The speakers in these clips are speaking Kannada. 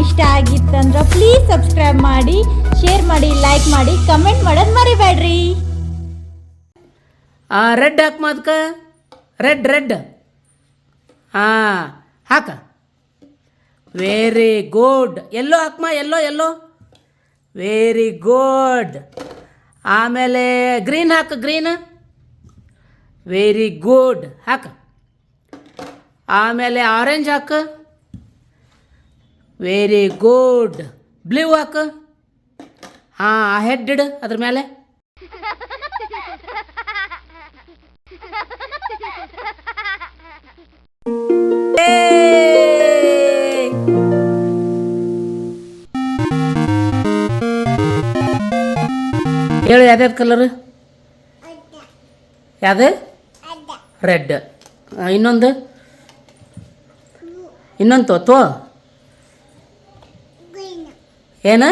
ಇಷ್ಟ ಆಗಿತ್ತಂದ್ರೆ ಪ್ಲೀಸ್ ಸಬ್ಸ್ಕ್ರೈಬ್ ಮಾಡಿ, ಶೇರ್ ಮಾಡಿ, ಲೈಕ್ ಮಾಡಿ, ಕಮೆಂಟ್ ಮಾಡೋದು ಮರಿಬೇಡ್ರಿ. ರೆಡ್ ಹಾಕಮ್ಮ ಅದಕ್ಕೆ. ರೆಡ್ ಹಾಂ ಹಾಕ. Very good. ಎಲ್ಲೋ ಹಾಕಮ್ಮ, ಎಲ್ಲೋ. Very good. ಆಮೇಲೆ ಗ್ರೀನ್ ಹಾಕು, ಗ್ರೀನ್. ವೆರಿ ಗುಡ್ ಹಾಕ. ಆಮೇಲೆ ಆರೆಂಜ್ ಹಾಕು. Very good. ಬ್ಲೂ ಹಾಕು. ಹಾಂ ಹೆಡ್ ಇಡು ಅದ್ರ ಮೇಲೆ. ಹೇಳು ಯಾವ್ದು ಕಲರ್? ಯಾವುದು? ರೆಡ್. ಇನ್ನೊಂದು ತೋ ಏನು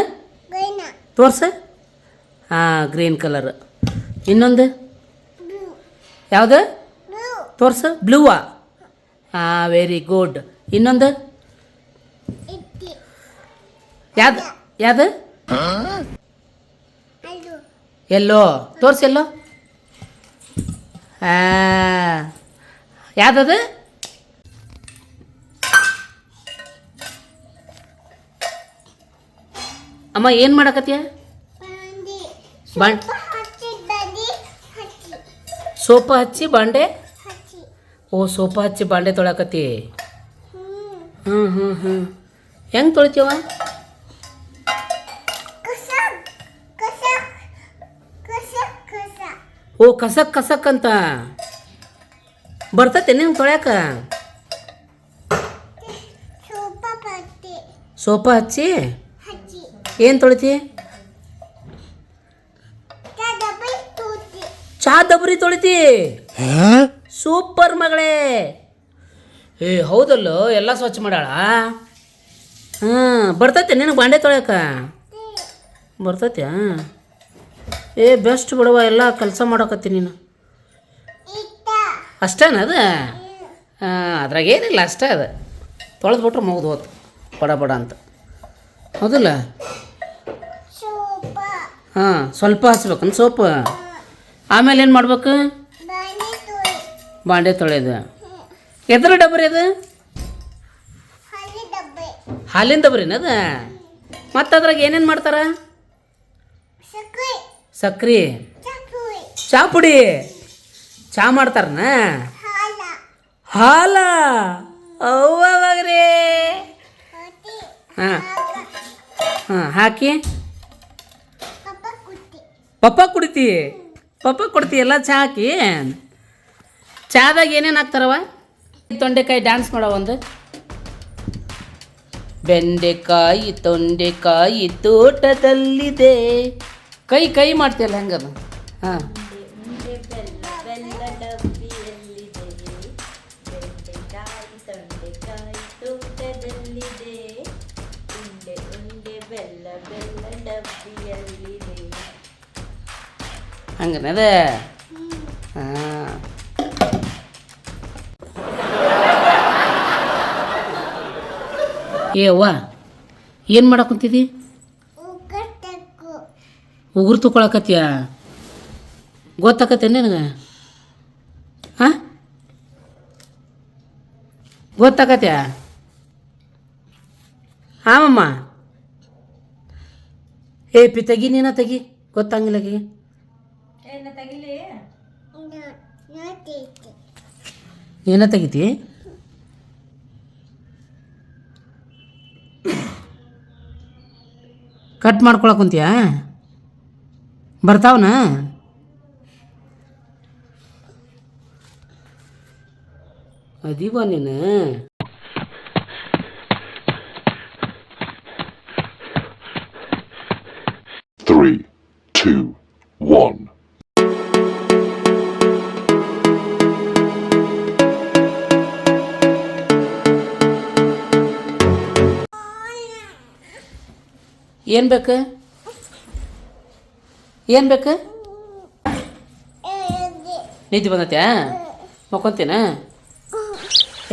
ತೋರ್ಸ. ಹಾಂ ಗ್ರೀನ್ ಕಲರ್. ಇನ್ನೊಂದು ಯಾವುದು ತೋರ್ಸು? ಬ್ಲೂವಾ? ಹಾಂ ವೆರಿ ಗುಡ್. ಇನ್ನೊಂದು ಯಾವುದು? ಎಲ್ಲೋ ತೋರ್ಸು. ಎಲ್ಲೋ ಯಾವ್ದದು? ಅಮ್ಮ ಏನು ಮಾಡಕತ್ತೀಯ? ಸೋಪ ಹಚ್ಚಿ ಬಾಂಡೆ. ಓ ಸೋಪ ಹಚ್ಚಿ ಬಾಂಡೆ ತೊಳಕತ್ತಿ. ಹ್ಞೂ ಹೆಂಗೆ ತೊಳಿತೀವ? ಓ ಕಸಕ್ ಅಂತ ಬರ್ತೈತೆ ನೀವು ತೊಳ್ಯಾಕ? ಸೋಪ ಹಚ್ಚಿ ಏನು ತೊಳಿತಿ? ಚಾ ದಬ್ರಿ ತೊಳಿತಿ? ಸೂಪರ್ ಮಗಳೇ. ಹೌದಲ್ಲೋ ಎಲ್ಲ ಸ್ವಚ್ಛ ಮಾಡಾಳ. ಬರ್ತೈತೆ ನಿನಗೆ ಬಾಂಡೆ ತೊಳ್ಯಾಕ? ಬರ್ತೈತೆ. ಬೆಸ್ಟ್ ಬಿಡವ, ಎಲ್ಲ ಕೆಲಸ ಮಾಡಕತ್ತಿ ನೀನು. ಅಷ್ಟೇನ ಅದು? ಅದ್ರಾಗ ಏನಿಲ್ಲ, ಅಷ್ಟೇ ಅದು. ತೊಳೆದ್ಬಿಟ್ರೆ ಮುಗ್ದು ಹೋತು ಬಡ ಅಂತ. ಹೌದಲ್ಲ? ಹಾಂ ಸ್ವಲ್ಪ ಹಚ್ಬೇಕನ್ ಸೋಪು. ಆಮೇಲೆ ಏನು ಮಾಡ್ಬೇಕು? ಬಾಂಡೆ ತೊಳೆಯೋದು. ಎದ್ರ ಡಬ್ರಿ ಅದು? ಹಾಲಿನ ಡಬ್ರಿನ ಅದು? ಮತ್ತು ಅದ್ರಾಗ ಏನೇನು ಮಾಡ್ತಾರ? ಸಕ್ರೆ, ಚಾ ಪುಡಿ, ಚಾ ಮಾಡ್ತಾರನ? ಹಾಲ ಅವ್ವಾಗ್ರಿ. ಹಾಂ ಹಾಕಿ ಪಪ್ಪ ಕುಡಿತಿ ಎಲ್ಲ ಚಾ ಹಾಕಿ. ಚಾದಾಗ ಏನೇನು ಹಾಕ್ತಾರವ? ತೊಂಡೆಕಾಯಿ ಡ್ಯಾನ್ಸ್ ಮಾಡೋ ಒಂದು. ಬೆಂಡೆಕಾಯಿ ತೊಂಡೆಕಾಯಿ ತೋಟದಲ್ಲಿದೆ. ಕೈ ಮಾಡ್ತೀಯಲ್ಲ ಹೆಂಗದು? ಹಾಂ ಹಂಗನದ. ಹಾಂ ಅವ್ವ ಏನು ಮಾಡಕ್ಕಂತಿದ್ದಿ? ಉಗುರು ತಗೊಳಕತ್ತೀಯ? ಗೊತ್ತಾಕತ್ತೆ ನಿನಗೆ? ಹಾಂ ಗೊತ್ತಾಕತ್ಯ? ಹಾಮಮ್ಮ ತೆಗಿ, ನೀನ ತೆಗಿ. ಗೊತ್ತಾಗಿಲ್ಲ ಆಕೆಗೆ. ಏನ ತೆಗಿತಿ? ಕಟ್ ಮಾಡ್ಕೊಳಕುಂತೀಯ? ಬರ್ತಾವನ? ಅದೀವ ನೀನು. Three, two, one. ಏನು ಬೇಕು? ಏನು ಬೇಕು? ನಿದ್ದೆ ಬಂದತ್ಯಾ? ಮಕ್ಕೊಂತೀನ?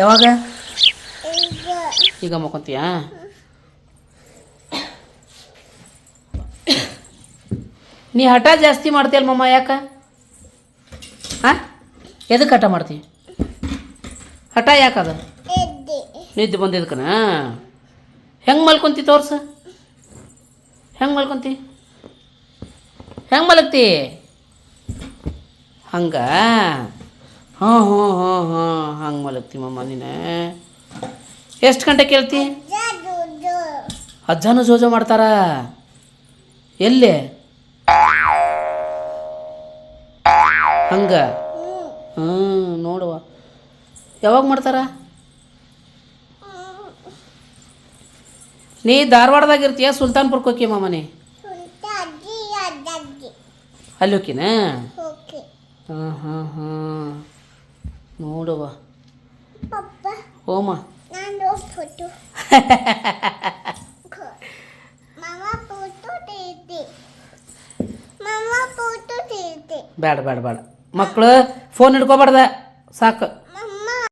ಯಾವಾಗ? ಈಗ ಮಕ್ಕೊಂತೀಯಾ? ನೀ ಹಠ ಜಾಸ್ತಿ ಮಾಡ್ತೀಯಲ್ಲ ಮಮ್ಮ ಯಾಕೆ ಹಾಂ ಎದಕ್ಕೆ ಹಠ ಮಾಡ್ತೀವಿ ಹಠ ಯಾಕದ ನಿದ್ದೆ ಬಂದಿದ್ದಕ್ಕನ ಹೆಂಗೆ ಮಲ್ಕೊಂತಿ ತೋರ್ಸ ಹೆಂಗೆ ಮಲ್ಕೊಂತಿ ಹೆಂಗೆ ಮಲಗ್ತಿ ಹಂಗೆ ಹಾಂ ಹಾಂ ಹಾಂ ಹಾಂ ಹಂಗೆ ಮಲಗ್ತಿ ಮಮ್ಮ ನೀನು ಎಷ್ಟು ಗಂಟೆ ಕೇಳ್ತಿ ಅಜ್ಜನೂ ಜೋಜೋ ಮಾಡ್ತಾರ ಎಲ್ಲಿ ಹಂಗೆ ಹ್ಞೂ ನೋಡುವ ಯಾವಾಗ ಮಾಡ್ತಾರ ನೀ ಧಾರವಾಡದಾಗ ಇರ್ತೀಯ ಸುಲ್ತಾನ್ಪುರಕ್ಕೆ ಹೋಗಿ ಮಾಮ ನೀ ಅಲ್ಲಿ ಹೋಕಿನ ಹಾಂ ಹಾಂ ಹಾಂ ನೋಡುವ ಓಮ ಬೇಡ ಬೇಡ ಬೇಡ ಮಕ್ಕಳು ಫೋನ್ ಹಿಡ್ಕೊಬಾರ್ದ ಸಾಕು